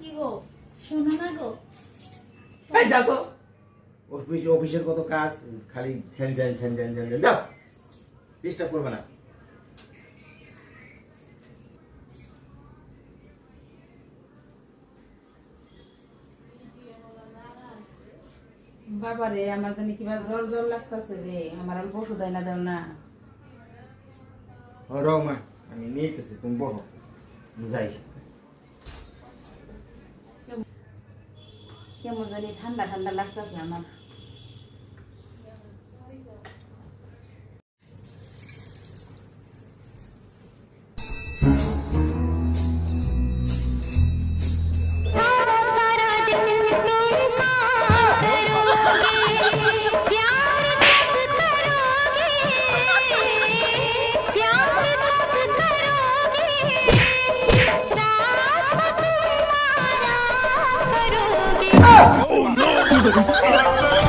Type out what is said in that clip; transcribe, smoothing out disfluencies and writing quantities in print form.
কি গো শোনো না গো এই যাও তো অফিসের কত কাজ খালি ছেন যাও ডিস্টার্ব করবে না বাবা রে আমার জানি কিবা জ্বর জ্বর লাগতেছে রে আমার আর ওষুধ আইনা দাও না ও রমা আমি নিতেছি তুমি বলো যাই কেমন জানি ঠান্ডা ঠান্ডা লাগতেছে আমার Oh no!